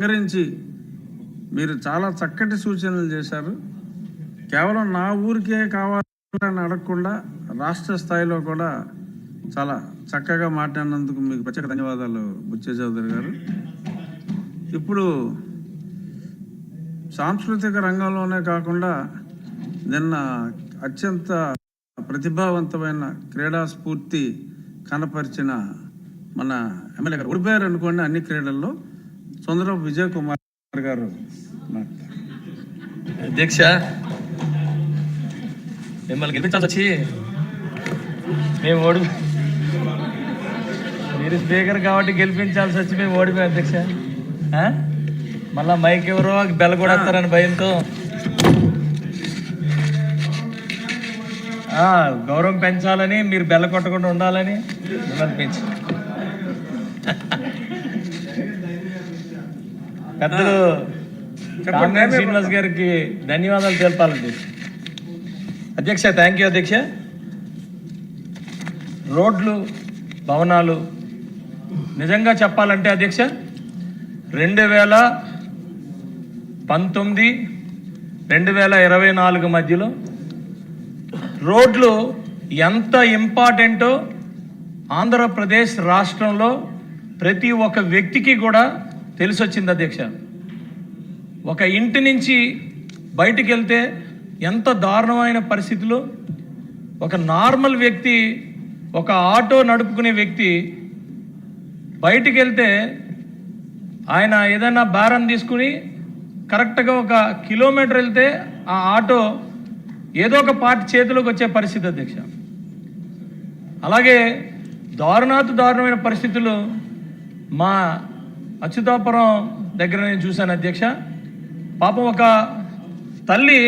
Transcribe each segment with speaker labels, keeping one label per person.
Speaker 1: సహకరించి మీరు చాలా చక్కటి సూచనలు చేశారు. కేవలం నా ఊరికే కావాలని అడగకుండా రాష్ట్ర స్థాయిలో కూడా చాలా చక్కగా మాట్లాడినందుకు మీకు ప్రత్యేక ధన్యవాదాలు బుచ్చే చౌదరి గారు. ఇప్పుడు సాంస్కృతిక రంగంలోనే కాకుండా నిన్న అత్యంత ప్రతిభావంతమైన క్రీడా స్ఫూర్తి కనపరిచిన మన ఎమ్మెల్యే గారు ఓడిపోయారు అనుకోండి అన్ని క్రీడల్లో. సుందరపు విజయ్ కుమార్ గారు.
Speaker 2: అధ్యక్ష, మిమ్మల్ని గెలిపించాల్సి వచ్చి మేము మీరు స్పీకర్ కాబట్టి గెలిపించాల్సి వచ్చి మేము ఓడిపోయాం అధ్యక్ష. మళ్ళా మైక్ ఎవరో బెల్ల కూడా వస్తారని భయంతో గౌరవం పెంచాలని, మీరు బెల్ల కొట్టకుండా ఉండాలని మిమ్మల్ని పెంచి పెద్దలు శ్రీనివాస్ గారికి ధన్యవాదాలు తెలపాలండి అధ్యక్ష. థ్యాంక్ యూ అధ్యక్ష. రోడ్లు, భవనాలు నిజంగా చెప్పాలంటే అధ్యక్ష 2019, 2024 మధ్యలో రోడ్లు ఎంత ఇంపార్టెంటో ఆంధ్రప్రదేశ్ రాష్ట్రంలో ప్రతి ఒక్క వ్యక్తికి కూడా తెలిసొచ్చింది అధ్యక్ష. ఒక ఇంటి నుంచి బయటికి వెళ్తే ఎంత దారుణమైన పరిస్థితులు, ఒక నార్మల్ వ్యక్తి, ఒక ఆటో నడుపుకునే వ్యక్తి బయటికి వెళ్తే ఆయన ఏదైనా భారం తీసుకుని కరెక్ట్గా 1 కిలోమీటర్ వెళ్తే ఆ ఆటో ఏదో ఒక పార్టీ చేతిలోకి వచ్చే పరిస్థితి అధ్యక్ష. అలాగే దారుణమైన పరిస్థితులు మా అచ్యుతాపురం దగ్గర నేను చూశాను అధ్యక్ష. పాపం ఒక తల్లి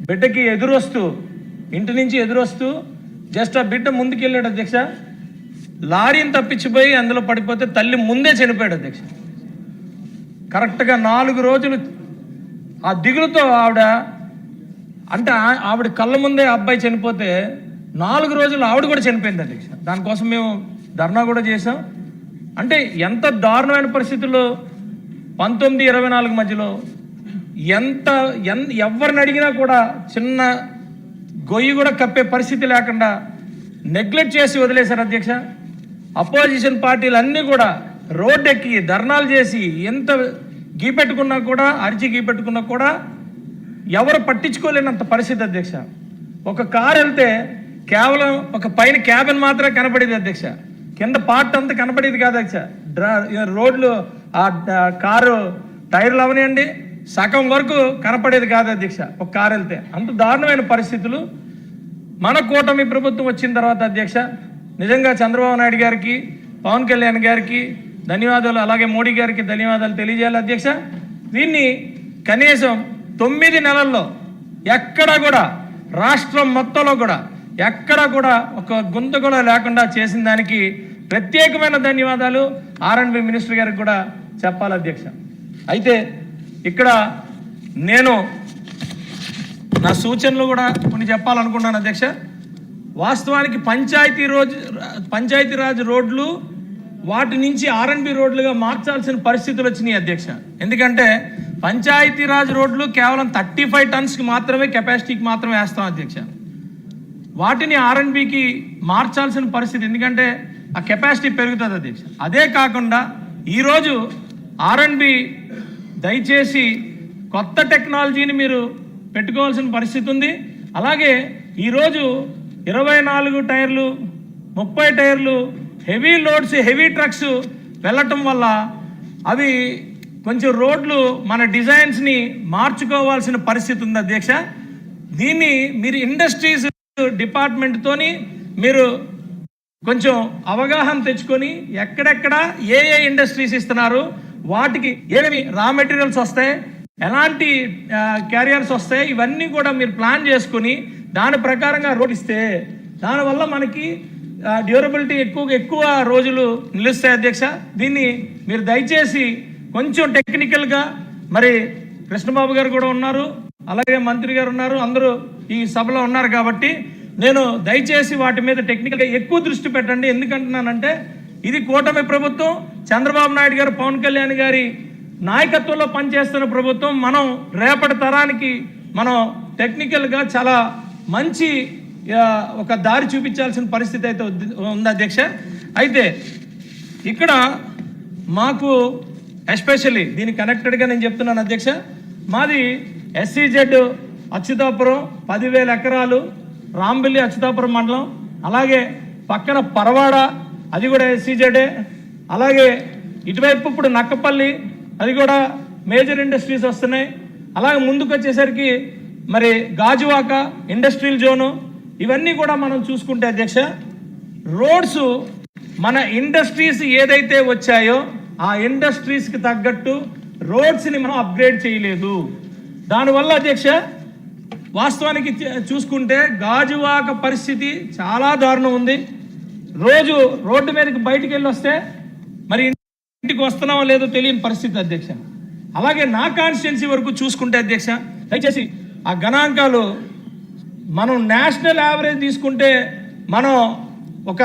Speaker 2: బిడ్డకి ఎదురొస్తూ, ఇంటి నుంచి ఎదురొస్తూ జస్ట్ ఆ బిడ్డ ముందుకెళ్ళాడు అధ్యక్ష. లారీని తప్పించిపోయి అందులో పడిపోతే తల్లి ముందే చనిపోయాడు అధ్యక్ష. కరెక్ట్గా 4 రోజులు ఆ దిగులుతో ఆవిడ కళ్ళ ముందే అబ్బాయి చనిపోతే 4 రోజులు ఆవిడ కూడా చనిపోయింది అధ్యక్ష. దానికోసం మేము ధర్నా కూడా చేసాం. అంటే ఎంత దారుణమైన పరిస్థితుల్లో 19-24 మధ్యలో ఎవరిని అడిగినా కూడా చిన్న గొయ్యి కూడా కప్పే పరిస్థితి లేకుండా నెగ్లెక్ట్ చేసి వదిలేశారు అధ్యక్ష. అపోజిషన్ పార్టీలు అన్నీ కూడా రోడ్డు ఎక్కి ధర్నాలు చేసి ఎంత గీపెట్టుకున్నా కూడా, అరిచి గీపెట్టుకున్నా కూడా ఎవరు పట్టించుకోలేనంత పరిస్థితి అధ్యక్ష. ఒక కారు వెళ్తే కేవలం ఒక పైన క్యాబిన్ మాత్రమే కనపడేది అధ్యక్ష, కింద పార్ట్ అంతా కనపడేది కాదు అధ్యక్ష. రోడ్లు ఆ కారు టైర్లు అవనియండి సగం వరకు కనపడేది కాదు అధ్యక్ష ఒక కారు వెళ్తే. అంత దారుణమైన పరిస్థితులు. మన కూటమి ప్రభుత్వం వచ్చిన తర్వాత అధ్యక్ష నిజంగా చంద్రబాబు నాయుడు గారికి, పవన్ కళ్యాణ్ గారికి ధన్యవాదాలు, అలాగే మోడీ గారికి ధన్యవాదాలు తెలియజేయాలి అధ్యక్ష. దీన్ని కనీసం 9 నెలల్లో ఎక్కడా కూడా రాష్ట్రం మొత్తంలో కూడా ఎక్కడా కూడా ఒక గుంత కూడా లేకుండా చేసిన దానికి ప్రత్యేకమైన ధన్యవాదాలు R&B మినిస్టర్ గారికి కూడా చెప్పాలి అధ్యక్ష. అయితే ఇక్కడ నేను నా సూచనలు కూడా కొన్ని చెప్పాలనుకున్నాను అధ్యక్ష. వాస్తవానికి పంచాయతీరాజ్ రోడ్లు వాటి నుంచి R&B రోడ్లుగా మార్చాల్సిన పరిస్థితులు వచ్చినాయి అధ్యక్ష. ఎందుకంటే పంచాయతీరాజ్ రోడ్లు కేవలం 35 టన్స్కి మాత్రమే కెపాసిటీకి మాత్రమే వేస్తాం అధ్యక్ష. వాటిని R&Bకి మార్చాల్సిన పరిస్థితి, ఎందుకంటే ఆ కెపాసిటీ పెరుగుతుంది అధ్యక్ష. అదే కాకుండా ఈరోజు R&B దయచేసి కొత్త టెక్నాలజీని మీరు పెట్టుకోవాల్సిన పరిస్థితి ఉంది. అలాగే ఈరోజు 24 టైర్లు, 30 టైర్లు హెవీ లోడ్స్, హెవీ ట్రక్స్ వెళ్ళటం వల్ల అవి కొంచెం రోడ్లు మన డిజైన్స్ని మార్చుకోవాల్సిన పరిస్థితి ఉంది అధ్యక్ష. దీన్ని మీరు ఇండస్ట్రీస్ డిపార్ట్మెంట్తోని మీరు కొంచెం అవగాహన తెచ్చుకొని ఎక్కడెక్కడ ఏ ఇండస్ట్రీస్ ఇస్తున్నారు, వాటికి ఏమేమి రా మెటీరియల్స్ వస్తాయి, ఎలాంటి క్యారియర్స్ వస్తాయి, ఇవన్నీ కూడా మీరు ప్లాన్ చేసుకుని దాని ప్రకారంగా రోడ్ ఇస్తే దానివల్ల మనకి డ్యూరబిలిటీ ఎక్కువ రోజులు నిలుస్తాయి అధ్యక్ష. దీన్ని మీరు దయచేసి కొంచెం టెక్నికల్గా, మరి కృష్ణబాబు గారు కూడా ఉన్నారు, అలాగే మంత్రి గారు ఉన్నారు, అందరూ ఈ సభలో ఉన్నారు కాబట్టి నేను దయచేసి వాటి మీద టెక్నికల్గా ఎక్కువ దృష్టి పెట్టండి. ఎందుకంటున్నానంటే ఇది కూటమి ప్రభుత్వం, చంద్రబాబు నాయుడు గారు, పవన్ కళ్యాణ్ గారి నాయకత్వంలో పనిచేస్తున్న ప్రభుత్వం. మనం రేపటి తరానికి మనం టెక్నికల్గా చాలా మంచి ఒక దారి చూపించాల్సిన పరిస్థితి అయితే ఉంది అధ్యక్ష. అయితే ఇక్కడ మాకు ఎస్పెషల్లీ దీనికి కనెక్టెడ్గా నేను చెప్తున్నాను అధ్యక్ష. మాది SEZ అచ్యుతాపురం 10,000 ఎకరాలు, రాంబిల్లి అచ్యుతాపురం మండలం, అలాగే పక్కన పరవాడ అది కూడా SEZ, అలాగే ఇటువైపు ఇప్పుడు నక్కపల్లి అది కూడా మేజర్ ఇండస్ట్రీస్ వస్తున్నాయి. అలాగే ముందుకు వచ్చేసరికి మరి గాజువాక ఇండస్ట్రియల్ జోను, ఇవన్నీ కూడా మనం చూసుకుంటే అధ్యక్ష రోడ్స్ మన ఇండస్ట్రీస్ ఏదైతే వచ్చాయో ఆ ఇండస్ట్రీస్కి తగ్గట్టు రోడ్స్ని మనం అప్గ్రేడ్ చేయలేదు. దానివల్ల అధ్యక్ష వాస్తవానికి చూసుకుంటే గాజువాక పరిస్థితి చాలా దారుణం ఉంది. రోజు రోడ్డు మీదకి బయటికి వెళ్ళి వస్తే మరి ఇంటికి వస్తున్నామో లేదో తెలియని పరిస్థితి అధ్యక్ష. అలాగే నా కాన్స్టిట్యున్సీ వరకు చూసుకుంటే అధ్యక్ష దయచేసి ఆ గణాంకాలు మనం నేషనల్ యావరేజ్ తీసుకుంటే మనం ఒక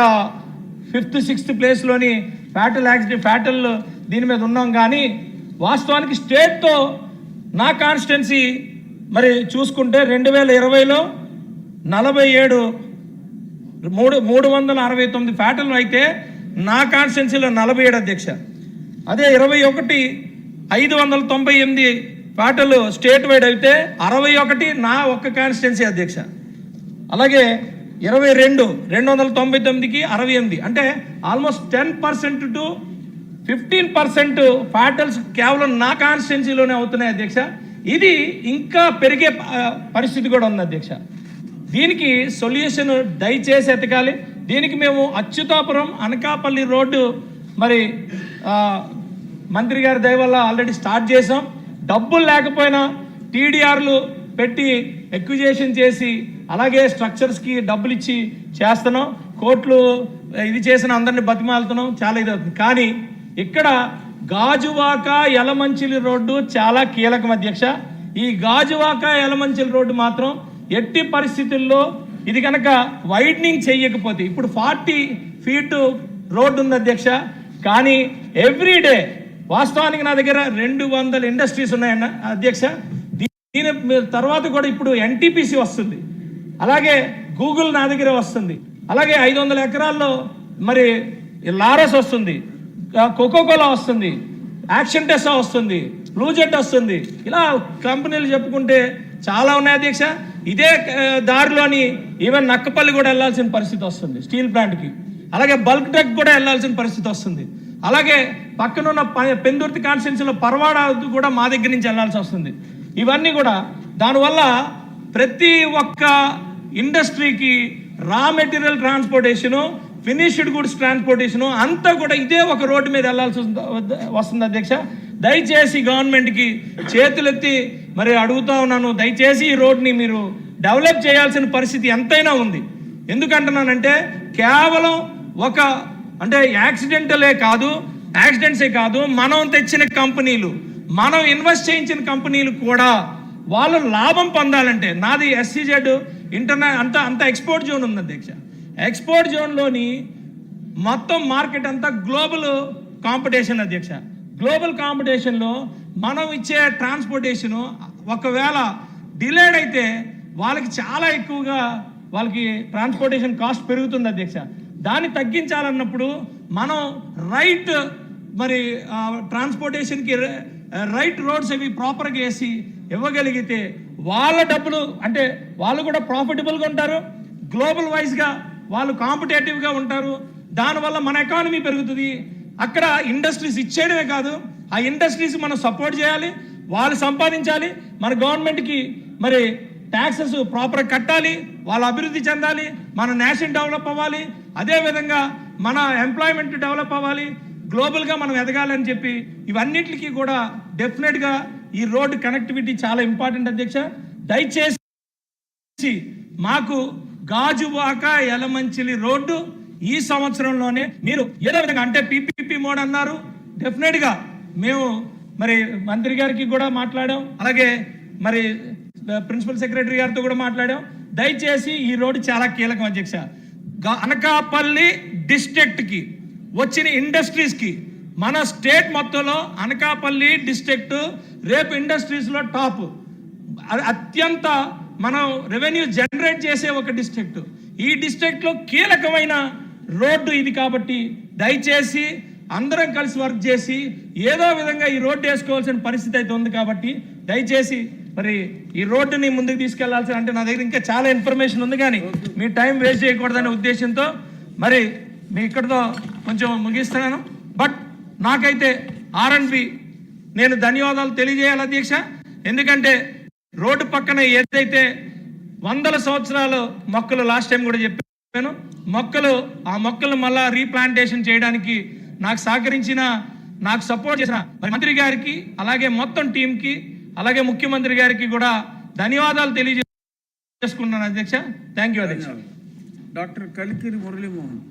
Speaker 2: 5th 6th ప్లేస్లోని ఫ్యాటల్ దీని మీద ఉన్నాం. కానీ వాస్తవానికి స్టేట్తో నా కాన్స్టిట్యున్సీ మరి చూసుకుంటే 2020లో 369 ఫ్యాటల్ అయితే నా కాన్స్టిట్యున్సీలో 47 అధ్యక్ష. అదే 21 598 ఫ్యాటల్ స్టేట్ వైడ్ అయితే 61 నా ఒక్క కాన్స్టిట్యున్సీ అధ్యక్ష. అలాగే 22 299కి 68, అంటే ఆల్మోస్ట్ 10% to 15% ఫ్యాటల్స్ కేవలం నా కాన్స్టిట్యున్సీలోనే అవుతున్నాయి అధ్యక్ష. ఇది ఇంకా పెరిగే పరిస్థితి కూడా ఉంది అధ్యక్ష. దీనికి సొల్యూషన్ దయచేసి ఎతకాలి. దీనికి మేము అచ్యుతాపురం అనకాపల్లి రోడ్డు మరి మంత్రి గారి దయ వల్ల ఆల్రెడీ స్టార్ట్ చేసాం. డబ్బులు లేకపోయినా TDRలు పెట్టి ఎక్విజేషన్ చేసి అలాగే స్ట్రక్చర్స్కి డబ్బులు ఇచ్చి చేస్తున్నాం. కోర్టులు ఇది చేసిన అందరినీ బతిమాలుతున్నాం, చాలా ఇది అవుతుంది. కానీ ఇక్కడ గాజువాక యలమంచిలి రోడ్డు చాలా కీలకం అధ్యక్ష. ఈ గాజువాక యలమంచిలి రోడ్డు మాత్రం ఎట్టి పరిస్థితుల్లో ఇది కనుక వైడనింగ్ చేయకపోతే, ఇప్పుడు 40 feet రోడ్డు ఉంది అధ్యక్ష. కానీ ఎవ్రీడే వాస్తవానికి నా దగ్గర 200 ఇండస్ట్రీస్ ఉన్నాయన్న అధ్యక్ష. దీని తర్వాత కూడా ఇప్పుడు NTPC వస్తుంది, అలాగే గూగుల్ నా దగ్గర వస్తుంది, అలాగే 500 ఎకరాల్లో మరి లారస్ వస్తుంది, కోకోకోలా వస్తుంది, యాక్షన్ టెస్సా వస్తుంది, బ్లూజెట్ వస్తుంది. ఇలా కంపెనీలు చెప్పుకుంటే చాలా ఉన్నాయి అధ్యక్ష. ఇదే దారిలోని ఈవెన్ నక్కపల్లి కూడా వెళ్ళాల్సిన పరిస్థితి వస్తుంది స్టీల్ ప్లాంట్కి, అలాగే బల్క్ ట్రక్ కూడా వెళ్ళాల్సిన పరిస్థితి వస్తుంది. అలాగే పక్కనున్న పెందుర్తి కాన్స్టిట్యున్సీలో పరవాడ కూడా మా దగ్గర నుంచి వెళ్ళాల్సి వస్తుంది. ఇవన్నీ కూడా దానివల్ల ప్రతి ఒక్క ఇండస్ట్రీకి raw material transportation, finished goods transportation అంతా కూడా ఇదే ఒక రోడ్డు మీద వెళ్ళాల్సి వస్తుంది అధ్యక్ష. దయచేసి గవర్నమెంట్కి చేతులెత్తి మరి అడుగుతా ఉన్నాను, దయచేసి ఈ రోడ్ని మీరు డెవలప్ చేయాల్సిన పరిస్థితి ఎంతైనా ఉంది. ఎందుకంటున్నానంటే కేవలం ఒక అంటే యాక్సిడెంట్సే కాదు, మనం తెచ్చిన కంపెనీలు, మనం ఇన్వెస్ట్ చేయించిన కంపెనీలు కూడా వాళ్ళు లాభం పొందాలంటే, నాది SEZ అంతా ఎక్స్పోర్ట్ జోన్ ఉంది అధ్యక్ష. ఎక్స్పోర్ట్ జోన్లోని మొత్తం మార్కెట్ అంతా గ్లోబల్ కాంపిటీషన్ అధ్యక్ష. గ్లోబల్ కాంపిటీషన్లో మనం ఇచ్చే ట్రాన్స్పోర్టేషను ఒకవేళ డిలేడ్ అయితే వాళ్ళకి చాలా ఎక్కువగా వాళ్ళకి ట్రాన్స్పోర్టేషన్ కాస్ట్ పెరుగుతుంది అధ్యక్ష. దాన్ని తగ్గించాలన్నప్పుడు మనం రైట్ మరి ట్రాన్స్పోర్టేషన్కి రైట్ రోడ్స్ అవి ప్రాపర్గా వేసి ఇవ్వగలిగితే వాళ్ళ డబ్బులు అంటే వాళ్ళు కూడా ప్రాఫిటబుల్గా ఉంటారు, గ్లోబల్ వైజ్గా వాళ్ళు కాంపిటేటివ్గా ఉంటారు. దానివల్ల మన ఎకానమీ పెరుగుతుంది. అక్కడ ఇండస్ట్రీస్ ఇచ్చేయడమే కాదు, ఆ ఇండస్ట్రీస్ మనం సపోర్ట్ చేయాలి, వాళ్ళు సంపాదించాలి, మన గవర్నమెంట్కి మరి ట్యాక్సెస్ ప్రాపర్గా కట్టాలి, వాళ్ళు అభివృద్ధి చెందాలి, మన నేషన్ డెవలప్ అవ్వాలి, అదేవిధంగా మన ఎంప్లాయ్మెంట్ డెవలప్ అవ్వాలి, గ్లోబల్గా మనం ఎదగాలని చెప్పి ఇవన్నిటికీ కూడా డెఫినెట్గా ఈ రోడ్డు కనెక్టివిటీ చాలా ఇంపార్టెంట్ అధ్యక్ష. దయచేసి మాకు గాజువాక యలమంచిలి రోడ్డు ఈ సంవత్సరంలోనే మీరు ఏదో విధంగా అంటే PPP మోడ్ అన్నారు, డెఫినెట్గా మేము మరి మంత్రి గారికి కూడా మాట్లాడాం, అలాగే మరి ప్రిన్సిపల్ సెక్రటరీ గారితో కూడా మాట్లాడాం. దయచేసి ఈ రోడ్డు చాలా కీలకం అధ్యక్ష. అనకాపల్లి డిస్ట్రిక్ట్కి వచ్చిన ఇండస్ట్రీస్కి మన స్టేట్ మొత్తంలో అనకాపల్లి డిస్ట్రిక్ట్ రేపు ఇండస్ట్రీస్లో టాప్, అత్యంత మనం రెవెన్యూ జనరేట్ చేసే ఒక డిస్ట్రిక్ట్. ఈ డిస్ట్రిక్ట్లో కీలకమైన రోడ్డు ఇది కాబట్టి దయచేసి అందరం కలిసి వర్క్ చేసి ఏదో విధంగా ఈ రోడ్డు వేసుకోవాల్సిన పరిస్థితి అయితే ఉంది కాబట్టి దయచేసి మరి ఈ రోడ్డుని ముందుకు తీసుకెళ్లాల్సిన, అంటే నా దగ్గర ఇంకా చాలా ఇన్ఫర్మేషన్ ఉంది కానీ మీ టైం వేస్ట్ చేయకూడదనే ఉద్దేశంతో మరి మీ ఇక్కడితో కొంచెం ముగిస్తున్నాను. బట్ నాకైతే ఆర్ఎండ్బి నేను ధన్యవాదాలు తెలియజేయాలి అధ్యక్ష. ఎందుకంటే రోడ్డు పక్కన ఏదైతే 100 సంవత్సరాలు మొక్కలు లాస్ట్ టైం కూడా చెప్పాను, ఆ మొక్కలు మళ్ళా రీప్లాంటేషన్ చేయడానికి నాకు సహకరించిన, నాకు సపోర్ట్ చేసిన మంత్రి గారికి, అలాగే మొత్తం టీంకి, అలాగే ముఖ్యమంత్రి గారికి కూడా ధన్యవాదాలు తెలియజేసుకుంటున్నాను అధ్యక్ష. థ్యాంక్ యూ అధ్యక్ష.
Speaker 1: డాక్టర్ కలికిరి మురళీమోహన్.